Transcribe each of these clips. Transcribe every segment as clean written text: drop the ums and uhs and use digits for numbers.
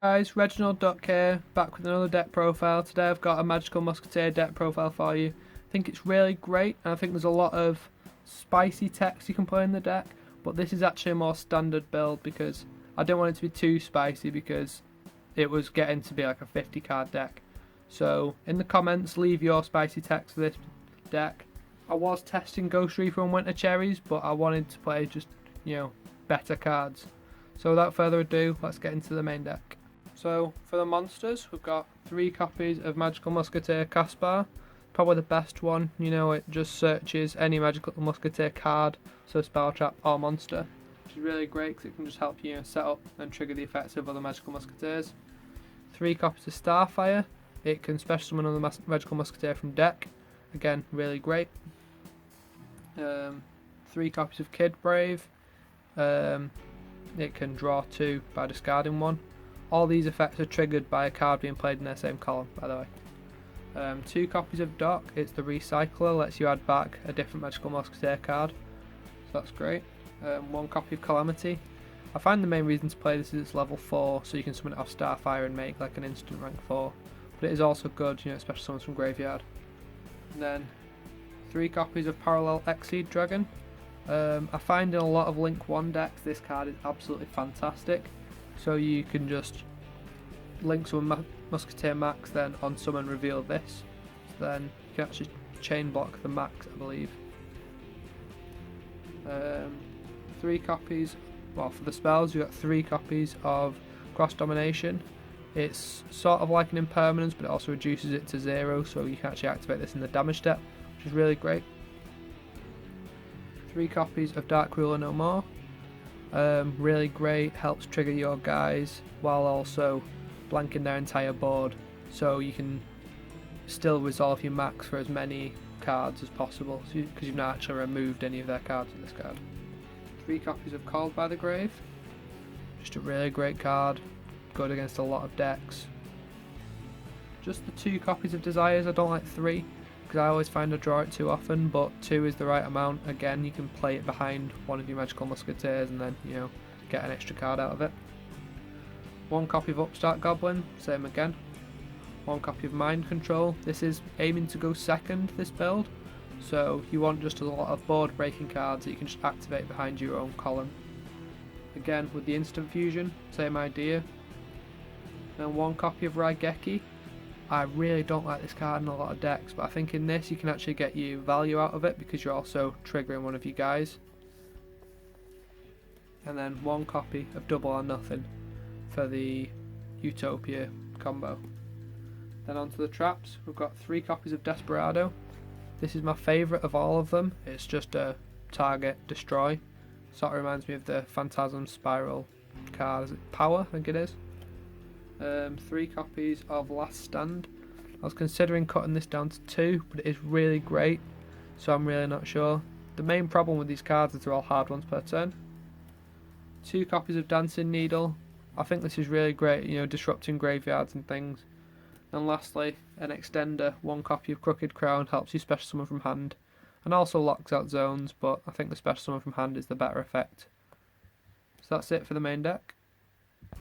Guys, Reginald Duck here, back with another deck profile. Today I've got a Magical Musketeer deck profile for you. I think it's really great, and I think there's a lot of spicy text you can play in the deck, but this is actually a more standard build because I don't want it to be too spicy because it was getting to be like a 50 card deck. So in the comments, leave your spicy text for this deck. I was testing Ghost Reaper and Winter Cherries, but I wanted to play just, better cards. So without further ado, let's get into the main deck. So for the monsters, we've got 3 copies of Magical Musketeer Caspar. Probably the best one, it just searches any Magical Musketeer card, so spell, trap or monster, which is really great because it can just help you set up and trigger the effects of other Magical Musketeers. 3 copies of Starfire, it can special summon another Magical Musketeer from deck, again really great. 3 copies of Kid Brave, it can draw 2 by discarding 1. All these effects are triggered by a card being played in their same column, by the way. 2 copies of Doc, it's the Recycler, lets you add back a different Magical Musketeer card, so that's great. 1 copy of Calamity. I find the main reason to play this is it's level 4, so you can summon it off Starfire and make like an instant rank 4. But it is also good, especially summons from Graveyard. And then 3 copies of Parallel Exceed Dragon. I find in a lot of Link 1 decks this card is absolutely fantastic. So you can just link summon Musketeer Max, then on summon reveal this. So then you can actually chain block the Max, I believe. 3 copies, well for the spells you got 3 copies of Cross Domination. It's sort of like an impermanence, but it also reduces it to 0, so you can actually activate this in the damage step, which is really great. 3 copies of Dark Ruler No More. Really great, helps trigger your guys while also blanking their entire board, so you can still resolve your max for as many cards as possible because you've not actually removed any of their cards with this card. 3 copies of Called by the Grave, just a really great card, good against a lot of decks. Just the 2 copies of Desires, I don't like 3 because I always find I draw it too often, but 2 is the right amount. Again, you can play it behind one of your Magical Musketeers and then, get an extra card out of it. 1 copy of Upstart Goblin, same again. 1 copy of Mind Control. This is aiming to go second, this build, so you want just a lot of board breaking cards that you can just activate behind your own column. Again, with the Instant Fusion, same idea. Then 1 copy of Raigeki. I really don't like this card in a lot of decks, but I think in this you can actually get you value out of it because you're also triggering one of you guys. And then 1 copy of Double or Nothing for the Utopia combo. Then onto the traps, we've got 3 copies of Desperado. This is my favourite of all of them. It's just a target destroy. Sort of reminds me of the Phantasm Spiral card. Is it Power? I think it is. 3 copies of Last Stand. I was considering cutting this down to 2, but it is really great, so I'm really not sure. The main problem with these cards is they're all hard ones per turn. 2 copies of Dancing Needle. I think this is really great, disrupting graveyards and things. And lastly, an extender. 1 copy of Crooked Crown helps you special summon from hand, and also locks out zones, but I think the special summon from hand is the better effect. So that's it for the main deck.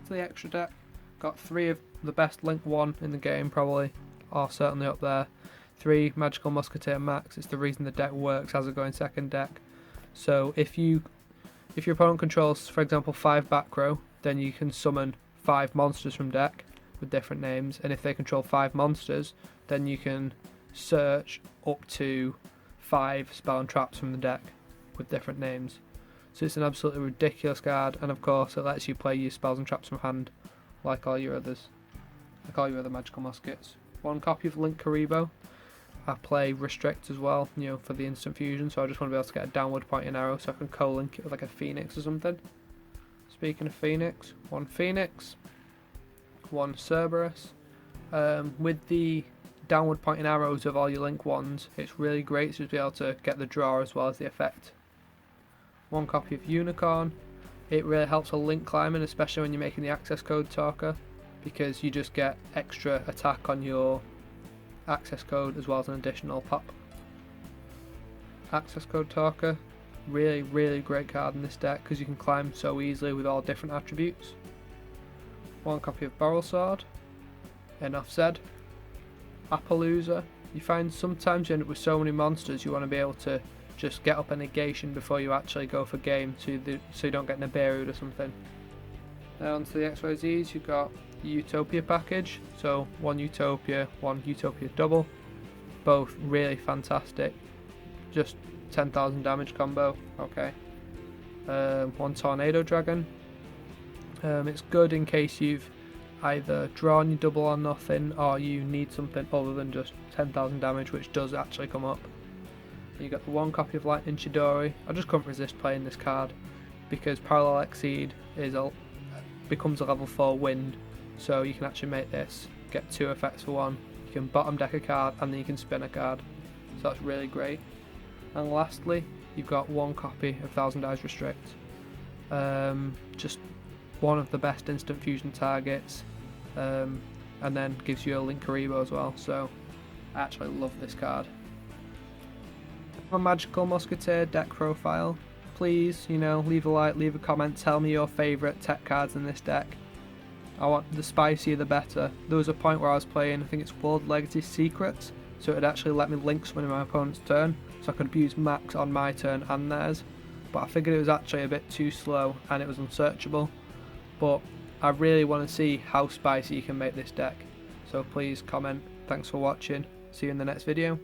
To the extra deck. Got 3 of the best Link 1 in the game probably, or certainly up there. 3 Magical Musketeer Max, it's the reason the deck works as a going second deck. So if your opponent controls, for example, 5 back row, then you can summon 5 monsters from deck with different names, and if they control 5 monsters, then you can search up to 5 spell and traps from the deck with different names. So it's an absolutely ridiculous card, and of course it lets you play your spells and traps from hand like all your other Magical Muskets. 1 copy of Link Karibo. I play Restrict as well, for the instant fusion, so I just want to be able to get a downward pointing arrow so I can co-link it with like a Phoenix or something. Speaking of Phoenix, 1 Phoenix, 1 Cerberus. With the downward pointing arrows of all your Link 1s, it's really great to be able to get the draw as well as the effect. 1 copy of Unicorn. It really helps with link climbing, especially when you're making the access code talker, because you just get extra attack on your access code as well as an additional pop. Access code talker, really, really great card in this deck because you can climb so easily with all different attributes. one copy of Barrel Sword, enough said. Appaloosa. You find sometimes you end up with so many monsters you want to be able to just get up a negation before you actually go for game, so you don't get Nibiru'd or something. Then onto the XYZs, you've got the Utopia package, so one Utopia double, both really fantastic, just 10,000 damage combo, okay. One Tornado Dragon, it's good in case you've either drawn your double or nothing, or you need something other than just 10,000 damage, which does actually come up. You got the one copy of Lightning Chidori. I just couldn't resist playing this card because Parallel Exceed becomes a level 4 wind, so you can actually make this get 2 effects for 1. You can bottom deck a card and then you can spin a card, so that's really great. And lastly, you've got one copy of Thousand Eyes Restrict. Just one of the best instant fusion targets, and then gives you a Linkaribo as well, so I actually love this card. A magical Musketeer deck profile. Please, leave a like, leave a comment, tell me your favourite tech cards in this deck. I want the spicier the better. There was a point where I was playing, I think it's World Legacy Secrets, so it actually let me link someone in my opponent's turn, so I could abuse Max on my turn and theirs, but I figured it was actually a bit too slow and it was unsearchable. But I really want to see how spicy you can make this deck, so please comment. Thanks for watching, see you in the next video.